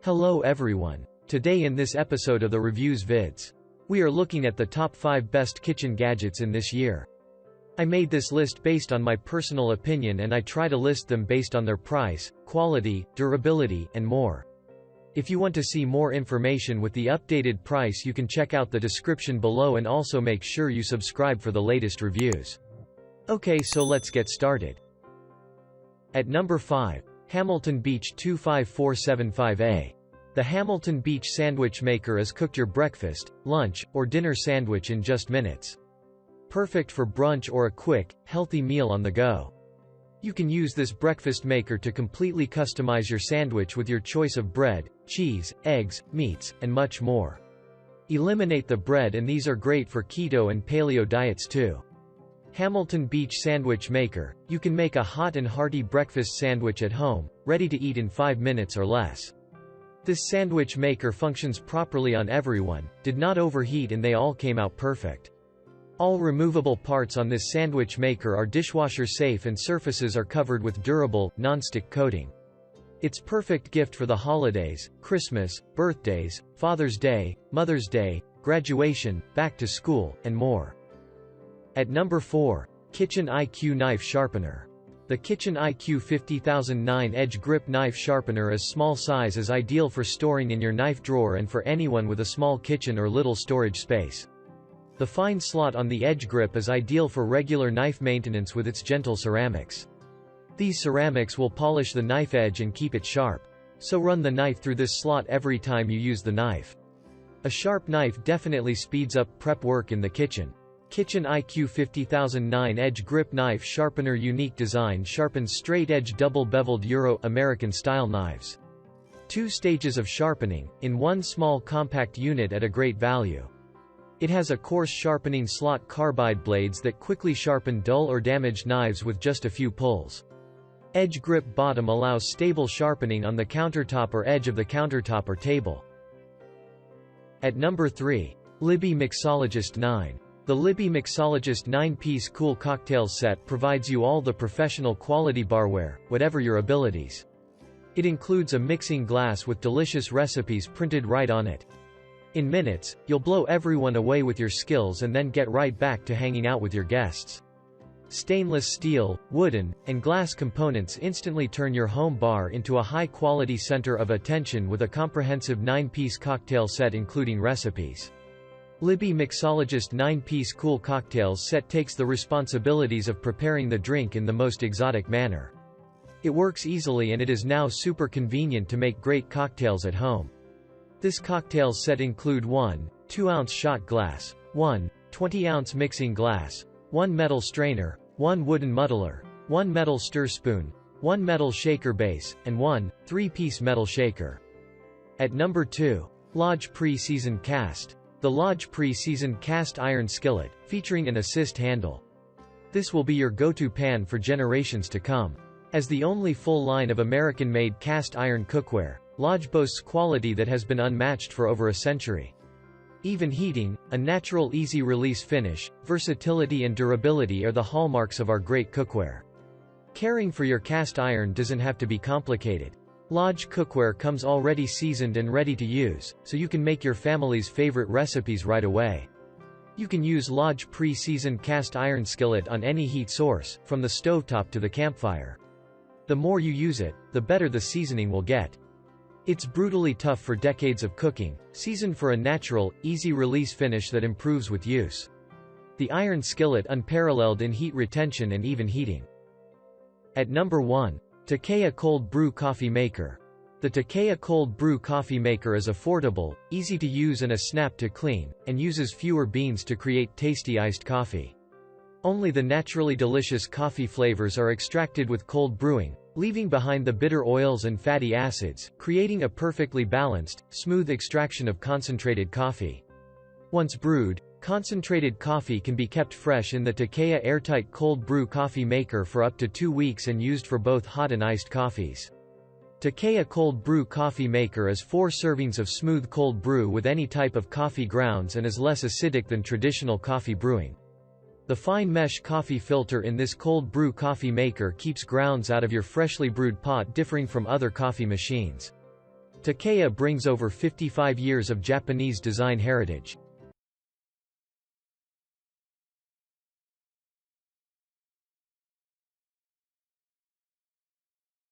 Hello everyone. Today in this episode of the ReviewsVidz, we are looking at the top 5 best kitchen gadgets in this year. I made this list based on my personal opinion and I try to list them based on their price, quality, durability, and more. If you want to see more information with the updated price, you can check out the description below and also make sure you subscribe for the latest reviews. Okay, so let's get started. At number 5. Hamilton Beach 25475A. The Hamilton Beach Sandwich Maker has cooked your breakfast, lunch, or dinner sandwich in just minutes. Perfect for brunch or a quick, healthy meal on the go. You can use this breakfast maker to completely customize your sandwich with your choice of bread, cheese, eggs, meats, and much more. Eliminate the bread, and these are great for keto and paleo diets too. Hamilton Beach Sandwich Maker. You can make a hot and hearty breakfast sandwich at home, ready to eat in 5 minutes or less. This sandwich maker functions properly on everyone, did not overheat, and they all came out perfect. All removable parts on this sandwich maker are dishwasher safe and surfaces are covered with durable, non-stick coating. It's perfect gift for the holidays, Christmas, birthdays, Father's Day, Mother's Day, graduation, back to school, and more. At number 4. Kitchen IQ Knife Sharpener. The Kitchen IQ 50009 Edge Grip Knife Sharpener is small size, is ideal for storing in your knife drawer and for anyone with a small kitchen or little storage space. The fine slot on the edge grip is ideal for regular knife maintenance with its gentle ceramics. These ceramics will polish the knife edge and keep it sharp. So run the knife through this slot every time you use the knife. A sharp knife definitely speeds up prep work in the kitchen. Kitchen IQ 50009 Edge Grip Knife Sharpener. Unique design sharpens straight-edge double-beveled Euro-American style knives. 2 stages of sharpening, in one small compact unit at a great value. It has a coarse sharpening slot carbide blades that quickly sharpen dull or damaged knives with just a few pulls. Edge grip bottom allows stable sharpening on the countertop or edge of the countertop or table. At number 3. Libby Mixologist 9. The Libby Mixologist 9-piece cool cocktails set provides you all the professional quality barware, whatever your abilities. It includes a mixing glass with delicious recipes printed right on it. In minutes, you'll blow everyone away with your skills and then get right back to hanging out with your guests. Stainless steel, wooden, and glass components instantly turn your home bar into a high-quality center of attention with a comprehensive 9-piece cocktail set including recipes. Libby Mixologist 9-piece cool cocktails set takes the responsibilities of preparing the drink in the most exotic manner. It works easily and it is now super convenient to make great cocktails at home. This cocktail set include 1 2-ounce shot glass, 1 20-ounce mixing glass, 1 metal strainer, 1 wooden muddler, 1 metal stir spoon, 1 metal shaker base, and 1 3-piece metal shaker. At number 2. Lodge Pre-Seasoned Cast. The Lodge Pre-Seasoned Cast Iron Skillet, featuring an assist handle. This will be your go-to pan for generations to come. As the only full line of American-made cast iron cookware, Lodge boasts quality that has been unmatched for over a century. Even heating, a natural easy-release finish, versatility and durability are the hallmarks of our great cookware. Caring for your cast iron doesn't have to be complicated. Lodge cookware comes already seasoned and ready to use, so you can make your family's favorite recipes right away. You can use Lodge Pre-Seasoned Cast Iron Skillet on any heat source, from the stovetop to the campfire. The more you use it, the better the seasoning will get. It's brutally tough for decades of cooking, seasoned for a natural, easy-release finish that improves with use. The iron skillet unparalleled in heat retention and even heating. At number 1. Takaya Cold Brew Coffee Maker. The Takaya Cold Brew Coffee Maker is affordable, easy to use and a snap to clean, and uses fewer beans to create tasty iced coffee. Only the naturally delicious coffee flavors are extracted with cold brewing, leaving behind the bitter oils and fatty acids, creating a perfectly balanced, smooth extraction of concentrated coffee. Once brewed, concentrated coffee can be kept fresh in the Takaya Airtight Cold Brew Coffee Maker for up to 2 weeks and used for both hot and iced coffees. Takaya Cold Brew Coffee Maker is 4 servings of smooth cold brew with any type of coffee grounds and is less acidic than traditional coffee brewing. The fine mesh coffee filter in this cold brew coffee maker keeps grounds out of your freshly brewed pot, differing from other coffee machines. Takaya brings over 55 years of Japanese design heritage.